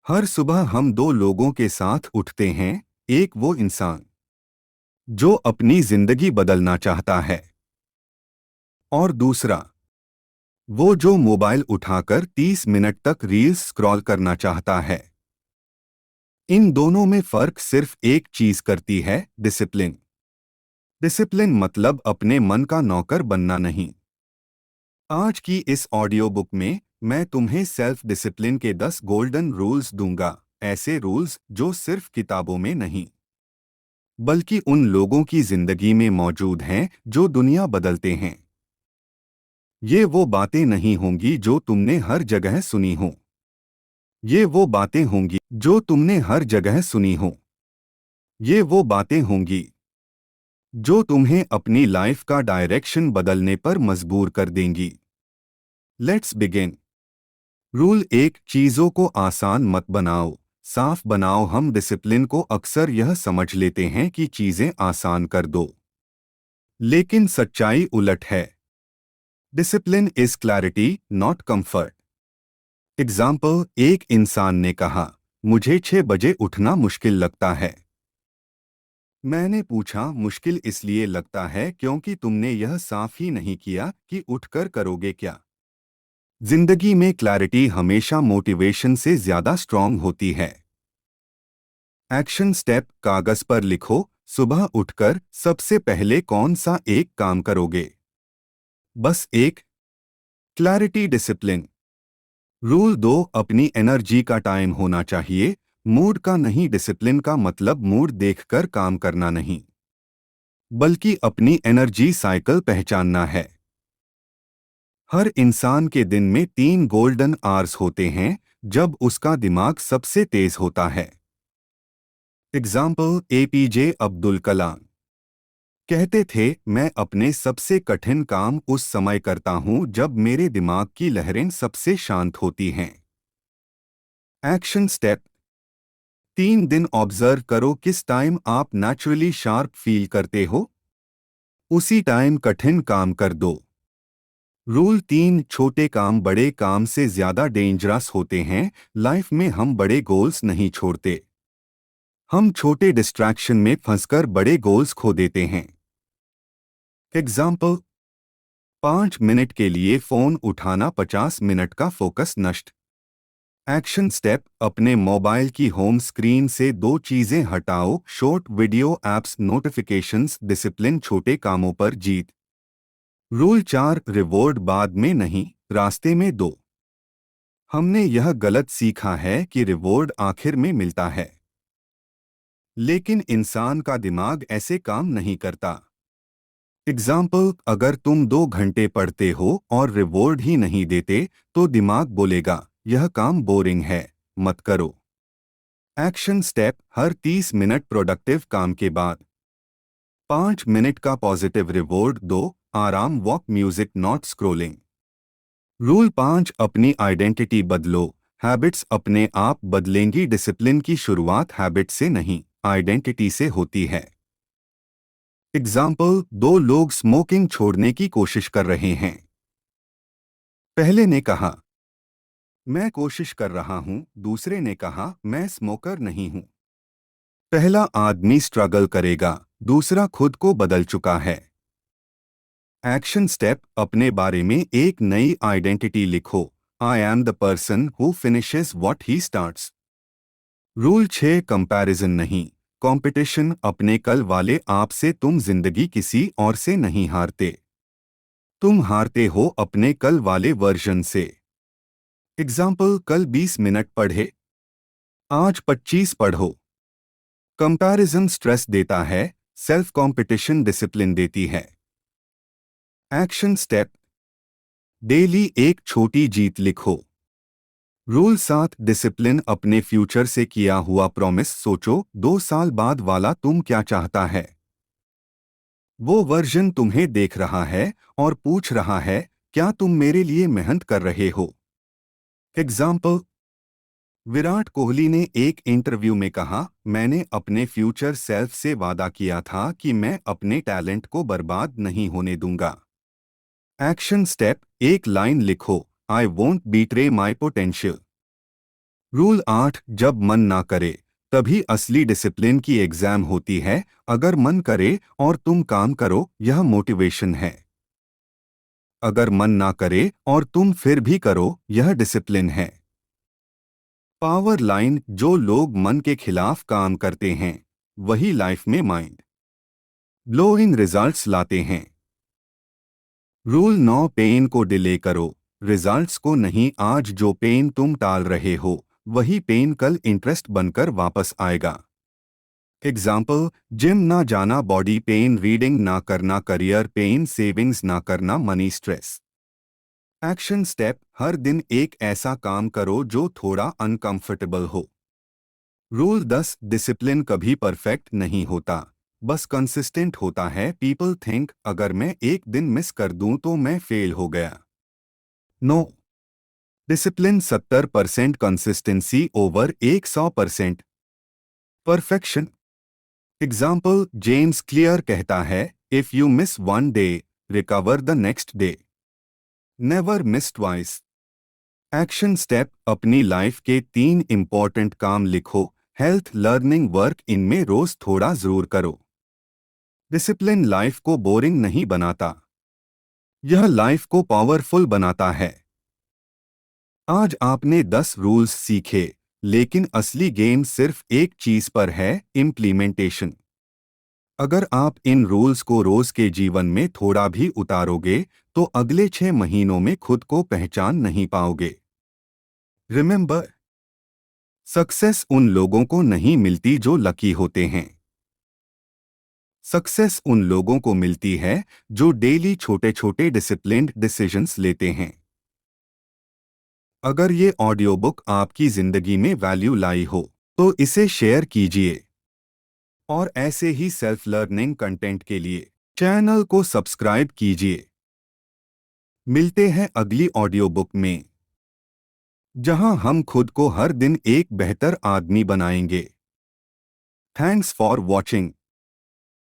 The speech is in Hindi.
हर सुबह हम दो लोगों के साथ उठते हैं। एक वो इंसान जो अपनी जिंदगी बदलना चाहता है और दूसरा वो जो मोबाइल उठाकर 30 मिनट तक रील्स स्क्रॉल करना चाहता है। इन दोनों में फर्क सिर्फ एक चीज करती है, डिसिप्लिन। डिसिप्लिन मतलब अपने मन का नौकर बनना नहीं। आज की इस ऑडियो बुक में मैं तुम्हें सेल्फ डिसिप्लिन के 10 गोल्डन रूल्स दूंगा। ऐसे रूल्स जो सिर्फ किताबों में नहीं बल्कि उन लोगों की जिंदगी में मौजूद हैं जो दुनिया बदलते हैं। ये वो बातें नहीं होंगी जो तुमने हर जगह सुनी हो। ये वो बातें होंगी जो तुमने हर जगह सुनी हो। ये वो बातें होंगी जो तुम्हें अपनी लाइफ का डायरेक्शन बदलने पर मजबूर कर देंगी। Let's begin. रूल एक, चीजों को आसान मत बनाओ, साफ बनाओ। हम डिसिप्लिन को अक्सर यह समझ लेते हैं कि चीजें आसान कर दो, लेकिन सच्चाई उलट है। Discipline is clarity, not comfort. Example, एक इंसान ने कहा, मुझे 6 बजे उठना मुश्किल लगता है। मैंने पूछा, मुश्किल इसलिए लगता है क्योंकि तुमने यह साफ ही नहीं किया कि उठकर करोगे क्या। जिंदगी में क्लैरिटी हमेशा मोटिवेशन से ज्यादा स्ट्रांग होती है। एक्शन स्टेप, कागज पर लिखो, सुबह उठकर सबसे पहले कौन सा एक काम करोगे। बस एक। Clarity discipline. रूल 2, अपनी एनर्जी का टाइम होना चाहिए, मूड का नहीं। डिसिप्लिन का मतलब मूड देखकर काम करना नहीं, बल्कि अपनी एनर्जी साइकिल पहचानना है। हर इंसान के दिन में 3 गोल्डन आवर्स होते हैं जब उसका दिमाग सबसे तेज होता है। एग्जाम्पल, एपीजे अब्दुल कलाम कहते थे, मैं अपने सबसे कठिन काम उस समय करता हूं जब मेरे दिमाग की लहरें सबसे शांत होती हैं। एक्शन स्टेप, 3 दिन ऑब्जर्व करो, किस टाइम आप नेचुरली शार्प फील करते हो, उसी टाइम कठिन काम कर दो। रूल 3, छोटे काम बड़े काम से ज्यादा डेंजरस होते हैं। लाइफ में हम बड़े गोल्स नहीं छोड़ते, हम छोटे डिस्ट्रैक्शन में फंसकर बड़े गोल्स खो देते हैं। एग्जाम्पल, 5 मिनट के लिए फोन उठाना, 50 मिनट का फोकस नष्ट। एक्शन स्टेप, अपने मोबाइल की होम स्क्रीन से 2 चीजें हटाओ, short video apps, notifications. Discipline छोटे कामों पर जीत। रूल 4, रिवॉर्ड बाद में नहीं, रास्ते में दो। हमने यह गलत सीखा है कि रिवॉर्ड आखिर में मिलता है, लेकिन इंसान का दिमाग ऐसे काम नहीं करता। एग्जाम्पल, अगर तुम 2 घंटे पढ़ते हो और रिवॉर्ड ही नहीं देते तो दिमाग बोलेगा, यह काम बोरिंग है, मत करो। एक्शन स्टेप, हर 30 मिनट प्रोडक्टिव काम के बाद 5 मिनट का पॉजिटिव रिवॉर्ड दो, आराम, walk, music, not scrolling. Rule 5, अपनी आइडेंटिटी बदलो, हैबिट्स अपने आप बदलेंगी। डिसिप्लिन की शुरुआत हैबिट से नहीं, आइडेंटिटी से होती है। एग्जाम्पल, 2 लोग स्मोकिंग छोड़ने की कोशिश कर रहे हैं। पहले ने कहा, मैं कोशिश कर रहा हूं, दूसरे ने कहा, मैं स्मोकर नहीं हूं। पहला आदमी स्ट्रगल करेगा, दूसरा खुद को बदल चुका है। एक्शन स्टेप, अपने बारे में एक नई आइडेंटिटी लिखो, I am the person who finishes what he starts. Rule 6, comparison नहीं, कंपटीशन। अपने कल वाले आप से तुम जिंदगी किसी और से नहीं हारते, तुम हारते हो अपने कल वाले वर्जन से। एग्जाम्पल, कल 20 मिनट पढ़े, आज 25 पढ़ो। कंपैरिजन स्ट्रेस देता है, सेल्फ कंपटीशन डिसिप्लिन देती है। एक्शन स्टेप, डेली एक छोटी जीत लिखो। रूल 7, डिसिप्लिन अपने फ्यूचर से किया हुआ प्रॉमिस सोचो, 2 साल बाद वाला तुम क्या चाहता है। वो वर्जन तुम्हें देख रहा है और पूछ रहा है, क्या तुम मेरे लिए मेहनत कर रहे हो। एग्जाम्पल, विराट कोहली ने एक इंटरव्यू में कहा, मैंने अपने फ्यूचर सेल्फ से वादा किया था कि मैं अपने टैलेंट को बर्बाद नहीं होने दूंगा। एक्शन स्टेप, एक लाइन लिखो, I won't betray my potential. Rule 8, जब मन ना करे तभी असली डिसिप्लिन की एग्जाम होती है। अगर मन करे और तुम काम करो, यह मोटिवेशन है। अगर मन ना करे और तुम फिर भी करो, यह डिसिप्लिन है। पावर लाइन, जो लोग मन के खिलाफ काम करते हैं वही लाइफ में माइंड ब्लोइंग रिजल्ट्स लाते हैं। रूल 9, पेन को डिले करो, रिजल्ट्स को नहीं। आज जो पेन तुम टाल रहे हो वही पेन कल इंटरेस्ट बनकर वापस आएगा। एग्जाम्पल, जिम ना जाना बॉडी पेन, रीडिंग ना करना करियर पेन, सेविंग्स ना करना मनी स्ट्रेस। एक्शन स्टेप, हर दिन एक ऐसा काम करो जो थोड़ा अनकंफर्टेबल हो। रूल 10, डिसिप्लिन कभी परफेक्ट नहीं होता, बस कंसिस्टेंट होता है। पीपल थिंक अगर मैं एक दिन मिस कर दूं तो मैं फेल हो गया। No, discipline 70% consistency over 100% perfection. Example, James Clear कहता है, if you miss one day, recover the next day, never miss twice. Action step, अपनी लाइफ के 3 इंपॉर्टेंट काम लिखो, हेल्थ, लर्निंग, वर्क, इनमें रोज थोड़ा जरूर करो। डिसिप्लिन लाइफ को बोरिंग नहीं बनाता, यह लाइफ को पावरफुल बनाता है। आज आपने 10 रूल्स सीखे, लेकिन असली गेम सिर्फ एक चीज पर है, इम्प्लीमेंटेशन। अगर आप इन रूल्स को रोज के जीवन में थोड़ा भी उतारोगे तो अगले 6 महीनों में खुद को पहचान नहीं पाओगे। रिमेंबर, सक्सेस उन लोगों को नहीं मिलती जो लकी होते हैं। सक्सेस उन लोगों को मिलती है जो डेली छोटे छोटे डिसिप्लिन्ड डिसीजंस लेते हैं। अगर ये ऑडियो बुक आपकी जिंदगी में वैल्यू लाई हो तो इसे शेयर कीजिए और ऐसे ही सेल्फ लर्निंग कंटेंट के लिए चैनल को सब्सक्राइब कीजिए। मिलते हैं अगली ऑडियो बुक में, जहां हम खुद को हर दिन एक बेहतर आदमी बनाएंगे। Thanks for watching.